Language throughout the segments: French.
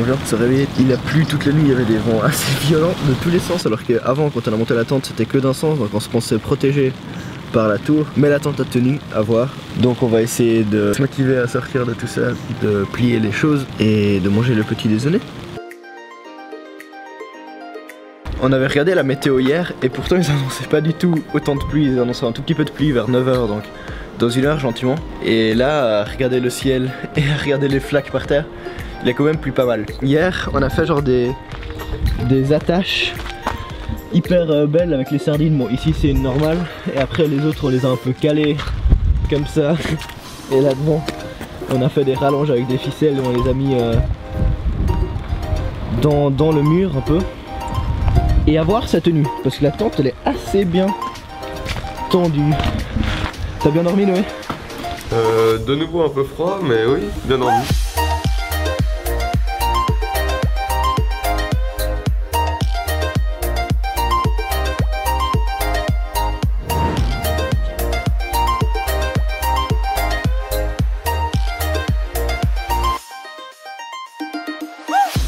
vient de se réveiller. Il a plu toute la nuit, il y avait des vents assez violents de tous les sens, alors qu'avant quand on a monté la tente c'était que d'un sens, donc on se pensait protégé par la tour, mais la tente a tenu, à voir. Donc on va essayer de se motiver à sortir de tout ça, de plier les choses et de manger le petit déjeuner. On avait regardé la météo hier et pourtant ils annonçaient pas du tout autant de pluie, ils annonçaient un tout petit peu de pluie vers 9 h, donc dans 1 heure gentiment. Et là, à regarder le ciel et à regarder les flaques par terre, il a quand même plu pas mal. Hier on a fait genre des attaches hyper belle avec les sardines. Bon, ici c'est une normale et après les autres on les a un peu calées comme ça. Et là devant on a fait des rallonges avec des ficelles et on les a mis dans le mur un peu. Et à voir sa tenue parce que la tente elle est assez bien tendue. T'as bien dormi, Noé? De nouveau un peu froid, mais oui, bien dormi.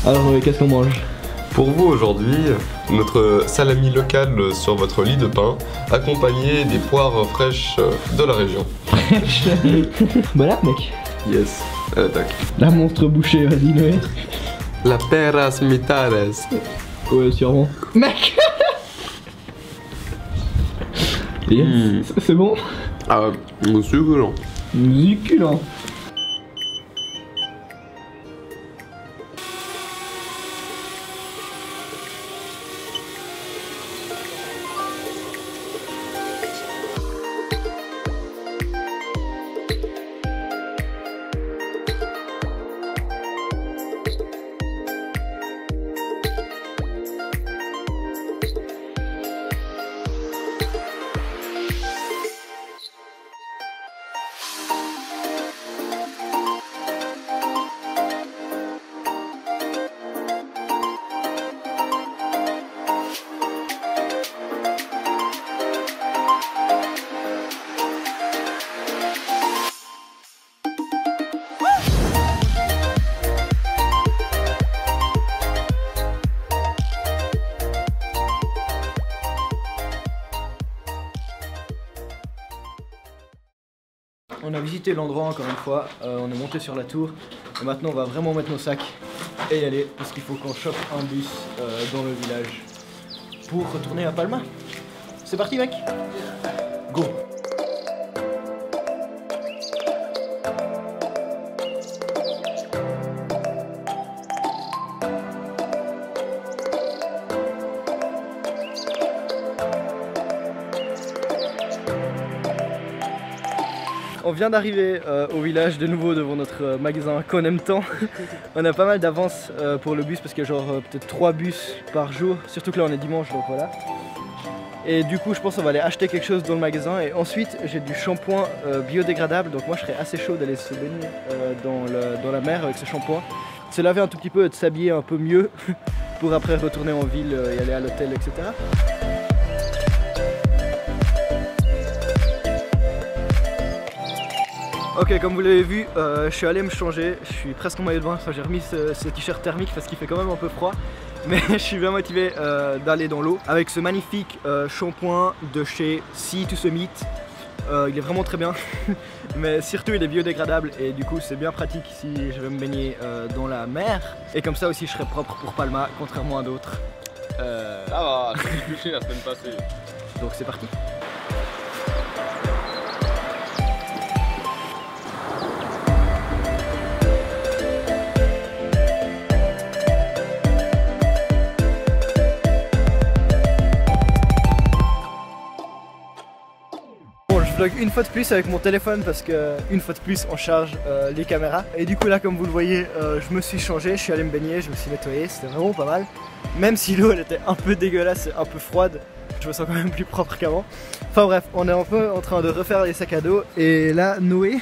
Alors Noé, qu'est-ce qu'on mange? Pour vous aujourd'hui, notre salami local sur votre lit de pain, accompagné des poires fraîches de la région. Voilà mec. Yes, tac. La monstre bouchée, vas-y Noé. La peras mitares. Ouais, sûrement. Mec. Yes. C'est bon? Ah, succulent. Succulent. On a visité l'endroit encore une fois, on est monté sur la tour et maintenant on va vraiment mettre nos sacs et y aller parce qu'il faut qu'on chope un bus dans le village pour retourner à Palma. C'est parti mec? Go! On vient d'arriver au village de nouveau devant notre magasin qu'on aime tant. On a pas mal d'avance pour le bus parce qu'il y a genre peut-être 3 bus par jour, surtout que là on est dimanche donc voilà. Et du coup je pense qu'on va aller acheter quelque chose dans le magasin et ensuite j'ai du shampoing biodégradable, donc moi je serais assez chaud d'aller se baigner dans la mer avec ce shampoing. Se laver un tout petit peu et de s'habiller un peu mieux pour après retourner en ville et aller à l'hôtel, etc. Ok, comme vous l'avez vu, je suis allé me changer, je suis presque en maillot de bain, enfin, j'ai remis ce t-shirt thermique parce qu'il fait quand même un peu froid. Mais je suis bien motivé d'aller dans l'eau avec ce magnifique shampoing de chez Sea to Summit. Il est vraiment très bien, mais surtout il est biodégradable et du coup c'est bien pratique si je vais me baigner dans la mer. Et comme ça aussi je serai propre pour Palma, contrairement à d'autres. Ça va, j'ai touché la semaine passée. Donc c'est parti. Je vlog une fois de plus avec mon téléphone parce que une fois de plus on charge les caméras. Et du coup là comme vous le voyez je me suis changé, je suis allé me baigner, je me suis nettoyé, c'était vraiment pas mal. Même si l'eau elle était un peu dégueulasse, un peu froide, je me sens quand même plus propre qu'avant. Enfin bref, on est un peu en train de refaire les sacs à dos. Et là Noé,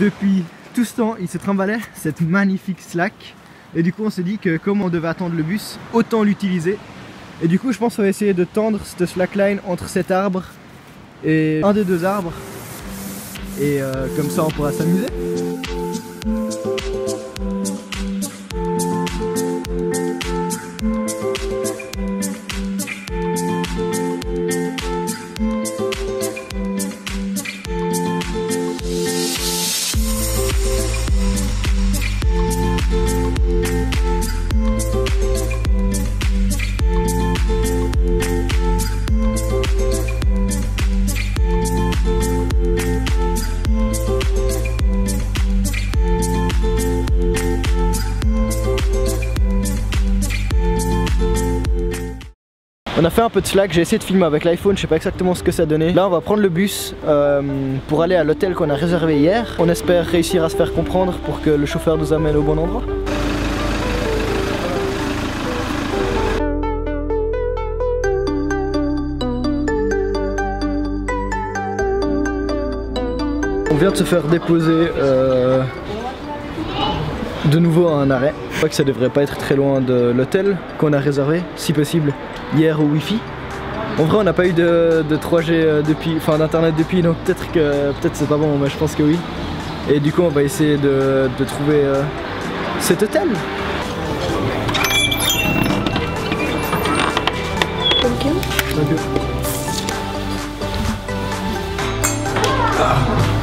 depuis tout ce temps il se trimballait cette magnifique slack. Et du coup on s'est dit que comme on devait attendre le bus, autant l'utiliser. Et du coup je pense qu'on va essayer de tendre cette slackline entre cet arbre et un des deux arbres et comme ça on pourra s'amuser. On a fait un peu de slack, j'ai essayé de filmer avec l'iPhone, je sais pas exactement ce que ça donnait. Là on va prendre le bus pour aller à l'hôtel qu'on a réservé hier. On espère réussir à se faire comprendre pour que le chauffeur nous amène au bon endroit. On vient de se faire déposer de nouveau à un arrêt. Je crois que ça devrait pas être très loin de l'hôtel qu'on a réservé, si possible, hier au Wi-Fi. En vrai on n'a pas eu de 3G depuis, enfin d'internet depuis, donc peut-être c'est pas bon, mais je pense que oui. Et du coup on va essayer de trouver cet hôtel. Thank you. Ah.